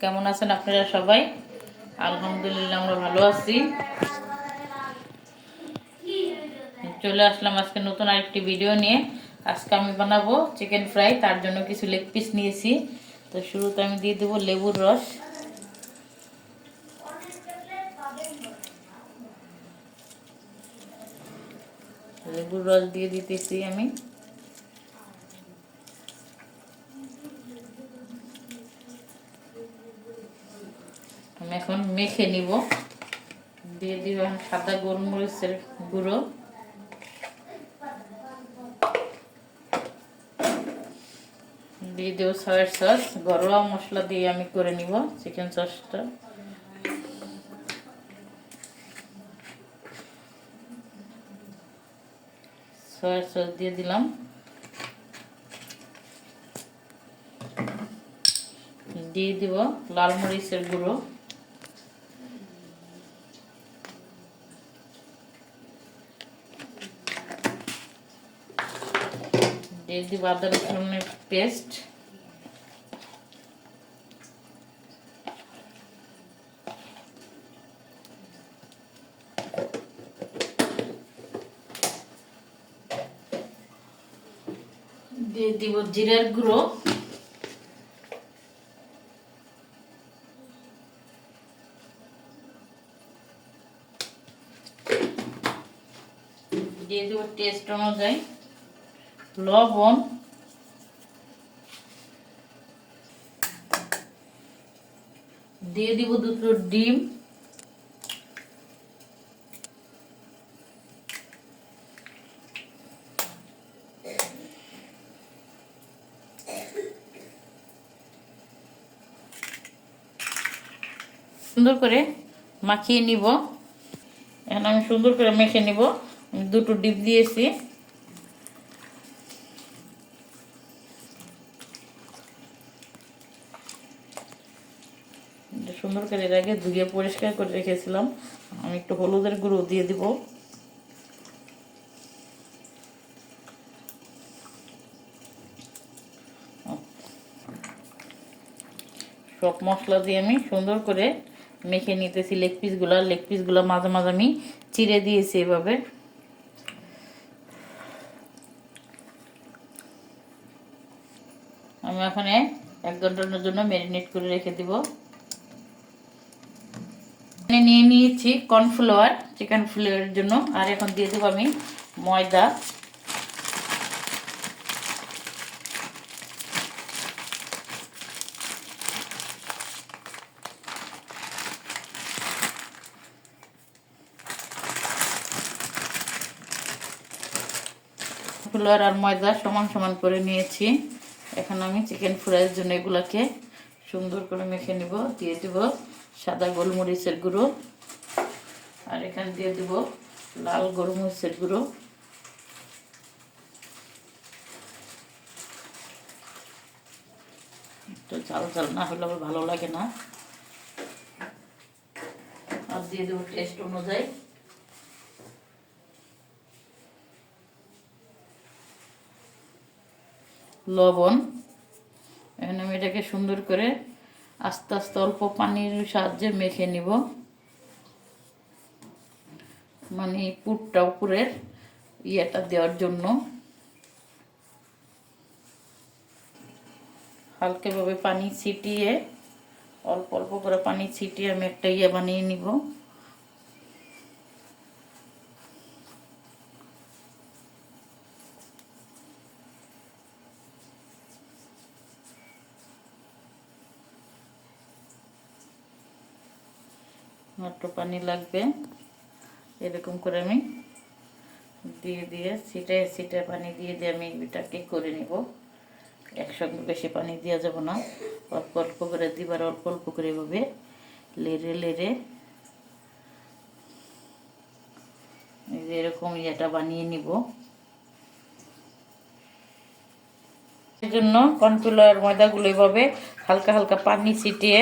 কেমন আছেন আপনারা সবাই? আলহামদুলিল্লাহ আমরা ভালো আছি। চলে আসলাম আজকে নতুন আরেকটি ভিডিও নিয়ে। আজকে আমি বানাবো চিকেন ফ্রাই। তার জন্য কিছু লেগ পিস নিয়েছি। তো শুরুতে আমি দিয়ে দেবো লেবুর রস। লেবুর রস দিয়ে দিতেছি আমি। এখন মেখে নিব। দিয়ে দিব সাদা গোলমরিচের গুঁড়ো, দিয়ে দেব সয়া সস। ঘরোয়া মশলা দিয়ে আমি করে নিব চিকেন সসটা। সয়া সস দিয়ে দিলাম। দিয়ে দিব লাল মরিচের গুঁড়ো, দিয়ে দিব আদা রসুনের পেস্ট, দিয়ে দিব জিরার গুঁড়ো, দিয়ে দেব টেস্ট অনুযায়ী লবণ, দিয়ে দিব দুটো ডিম, সুন্দর করে মাখিয়ে নিব। এখন আমি সুন্দর করে মেখে নিব। দুটো ডিম দিয়েছি। সুন্দর করে এর আগে ধুয়ে পরিষ্কার করে রেখেছিলাম। আমি একটু হলুদের গুঁড়ো দিয়ে দিব। সব মশলা দিয়ে আমি সুন্দর করে মেখে নিতেছি লেগ পিসগুলো মাঝে মাঝে আমি চিড়ে দিয়েছি এভাবে। আমি এখানে 1 ঘন্টার জন্য ম্যারিনেট করে রেখে দিব। নিয়ে নিয়েছি কর্নফ্লাওয়ার চিকেন ফ্লেভারের জন্য। আর এখন দিয়ে দেবো আমি ময়দা। কর্নফ্লাওয়ার আর ময়দা সমান সমান করে নিয়েছি। এখন আমি চিকেন ফ্রাইয়ের জন্য এগুলাকে সুন্দর করে মেখে নিব। দিয়ে দেব সাদা গোলমরিচের গুঁড়ো, আর এখানে দিয়ে দেব লাল গোলমরিচের গুঁড়ো, একটু ঝাল ঝাল না হলে আবার ভালো লাগে না। আর দিয়ে দেবো টেস্ট অনুযায়ী লবণ। এখন আমি এটাকে সুন্দর করে আস্তে আস্তে অল্প পানির সাহায্যে মেখে নিব, মানে পুরটা উপরের ইয়েটা দেওয়ার জন্য। হালকাভাবে পানি ছিটিয়ে, অল্প অল্প করে পানি ছিটিয়ে আমি একটা ইয়ে বানিয়ে নিব। একটু পানি লাগবে, এরকম করে আমি দিয়ে দিয়ে ছিটায় ছিটায় পানি দিয়ে দিয়ে আমি এটাকে করে নিব। একসঙ্গে বেশি পানি দেওয়া যাবে না, অল্প অল্প করে দিবার, অল্প অল্প করে এভাবে লেড়ে লেড়ে এরকম ইয়েটা বানিয়ে নিব। এর জন্য কর্নফ্লাওয়ার ময়দাগুলো এভাবে হালকা হালকা পানি ছিটিয়ে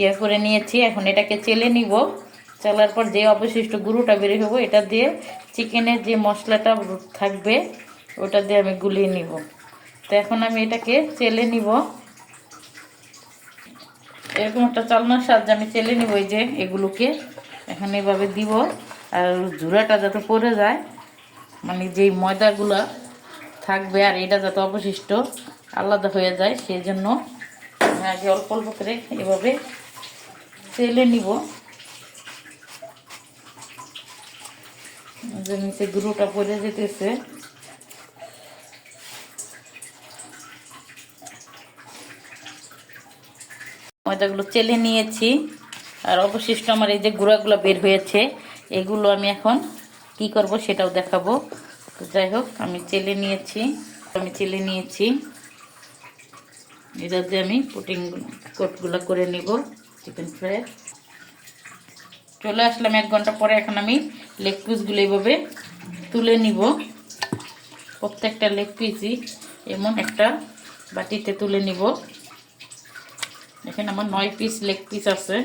ইয়ে করে নিয়েছি। এখন এটাকে চেলে নিব। চালার পর যে অবশিষ্ট গুঁড়োটা বেরিয়ে হবো, এটা দিয়ে চিকেনের যে মশলাটা থাকবে ওটা দিয়ে আমি গুলিয়ে নিব। তো এখন আমি এটাকে চেলে নিব। এরকম একটা চালনার সাহায্যে আমি চেলে নিব এই যে এগুলোকে এখন এভাবে দিব। আর ঝুড়াটা যাতে পড়ে যায়, মানে যেই ময়দাগুলা থাকবে আর এটা যাতে অবশিষ্ট আলাদা হয়ে যায়, সেই জন্য আগে অল্প অল্প করে এভাবে চেলে নিব। যে নিচে গুঁড়োটা পড়ে যেতেছে, ময়দাগুলো চেলে নিয়েছি আর অবশিষ্ট আমার এই যে গুঁড়াগুলো বের হয়েছে, এগুলো আমি এখন কি করব সেটাও দেখাবো। তো যাই হোক, আমি চেলে নিয়েছি এটা দিয়ে আমি পুটিং কোটগুলো করে নিব চিকেন ফ্রাই। চলে আসলাম 1 ঘন্টা পরে। এখন আমি লেগ পিসগুলো এইভাবে তুলে নিব। প্রত্যেকটা লেগ পিসই এমন একটা বাটিতে তুলে নিব। এখানে আমার 9 পিস লেগ পিস আছে।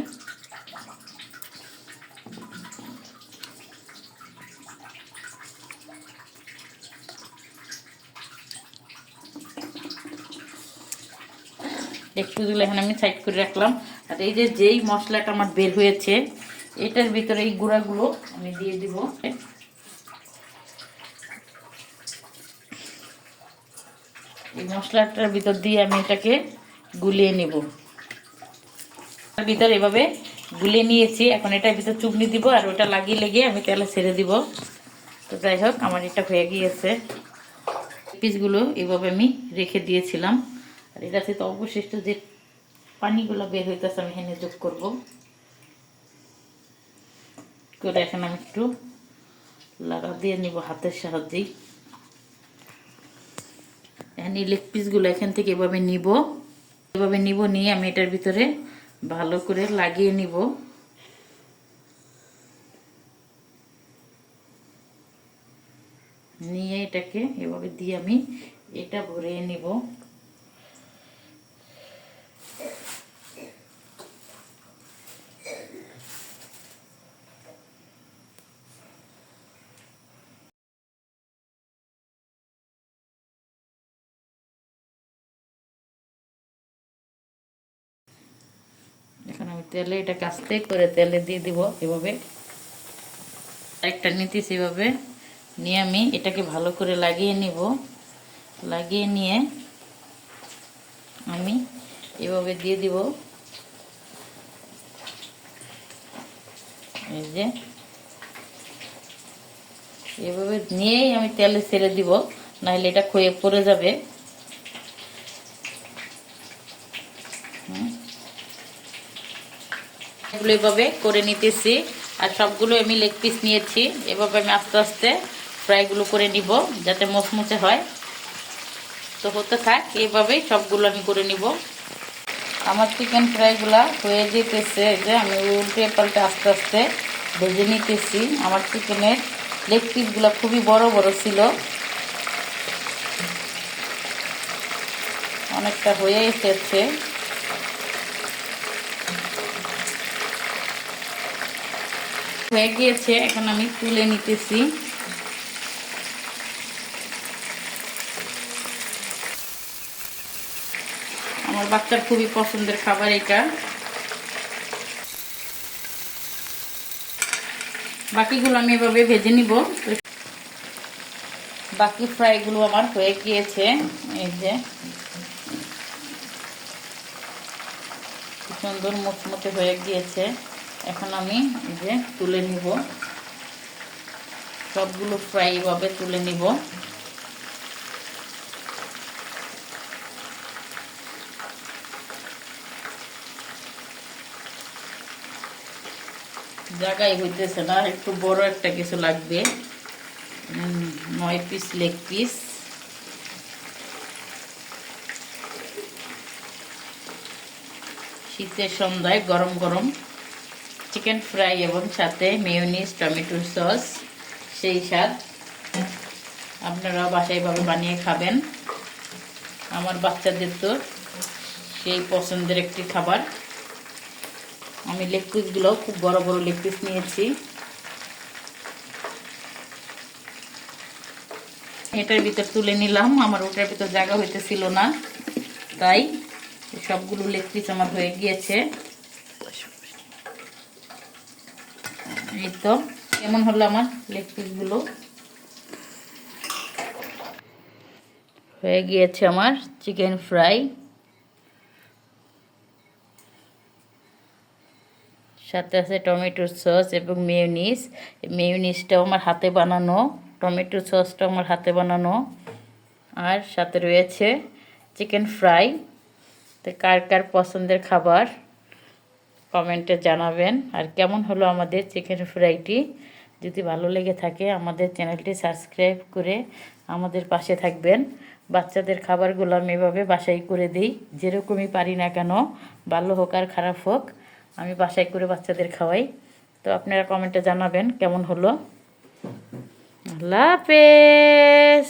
লেগ পিসগুলো এখন আমি সাইড করে রাখলাম। আর এই যে যেই মশলাটা আমার বের হয়েছে, এটার ভিতরে এই গুঁড়াগুলো আমি দিয়ে দিব। এই মশলাটার ভিতর দিয়ে আমি এটাকে গুলিয়ে নেব। ভিতর এভাবে গুলিয়ে নিয়েছি। এখন এটার ভিতর চুবনি দিব আর ওটা লাগিয়ে আমি তেলে ছেড়ে দিব। তো যাই হোক, আমার এটা হয়ে গিয়েছে। পিসগুলো এইভাবে আমি রেখে দিয়েছিলাম। আর এটাতে তো অবশিষ্ট যে পানিগুলো বের হইতেছে আমি এখানে যোগ করব করে। এখন আমি একটু লাড়া দিয়ে নিব হাতের সাহায্যেই। এখন এই লেগ পিসগুলো এখান থেকে এভাবে নিব নিয়ে আমি এটার ভিতরে ভালো করে লাগিয়ে নিব। নিয়ে এটাকে এভাবে দিয়ে আমি এটা ভরিয়ে নিব। এখন আমি তেলে এটাকে আস্তে করে তেলে দিয়ে দিব। এভাবে একটা নিতেছি, এভাবে নিয়ে আমি এটাকে ভালো করে লাগিয়ে নিব। লাগিয়ে নিয়ে আমি এভাবে দিয়ে দিব। এই যে এভাবে নিয়েই আমি তেলে ছেড়ে দিব, নাহলে এটা ক্ষয়ে পড়ে যাবে। এগুলো এভাবে করে নিতেছি। আর সবগুলো আমি লেগ পিস নিয়েছি। এভাবে আমি আস্তে আস্তে ফ্রাইগুলো করে নিব যাতে মুচমুচে হয়। তো হতে থাক, এইভাবেই সবগুলো আমি করে নিব। আমার চিকেন ফ্রাইগুলা হয়ে যেতেছে। যে আমি উল্টে পাল্টে আস্তে আস্তে ভেজে নিতেছি। আমার চিকেনের লেগ পিসগুলো খুবই বড় বড় ছিল, অনেকটা হয়ে এসেছে। হয়ে গিয়েছে, এখন আমি তুলে নিতেছি। আমার বাচ্চার খুবই পছন্দের খাবার এটা। বাকিগুলো আমি এভাবে ভেজে নিব। বাকি ফ্রাইগুলো আমার হয়ে গিয়েছে। এই যে সুন্দর মুচমুচে হয়ে গিয়েছে। এখন আমি এই যে তুলে নিব। সবগুলো ফ্রাই এভাবে তুলে নিব। জায়গায় হইতেছে না, একটু বড় একটা কিছু লাগবে। 9 পিস লেগ পিস। শীতের সন্ধ্যায় গরম গরম চিকেন ফ্রাই এবং সাথে মেয়োনিজ টমেটোর সস, সেই স্বাদ। আপনারা বাসায় ভাবে বানিয়ে খাবেন। আমার বাচ্চাদের তো সেই পছন্দের একটি খাবার। আমি লেগ পিসগুলো খুব বড় বড় লেগ পিস নিয়েছি। এটার ভিতর তুলে নিলাম। আমার ওটার ভিতর জায়গা হইতেছিল না, তাই সবগুলো লেগ পিস আমার হয়ে গিয়েছে। এই তো কেমন হলো আমার লেগ পিসগুলো। হয়ে গিয়েছে আমার চিকেন ফ্রাই, সাথে আছে টমেটোর সস এবং মেয়োনিজ। মেয়োনিজটাও আমার হাতে বানানো, টমেটো সসটাও আমার হাতে বানানো, আর সাথে রয়েছে চিকেন ফ্রাই। তো কার কার পছন্দের খাবার কমেন্টে জানাবেন। আর কেমন হলো আমাদের চিকেন ফ্রাইটি। যদি ভালো লেগে থাকে আমাদের চ্যানেলটি সাবস্ক্রাইব করে আমাদের পাশে থাকবেন। বাচ্চাদের খাবারগুলো আমি এভাবে বাসায় করে দিই, যেরকমই পারি না কেন, ভালো হোক আর খারাপ হোক, আমি বাসায় করে বাচ্চাদের খাওয়াই। তো আপনারা কমেন্টে জানাবেন কেমন হলো। আল্লাহ হাফেজ।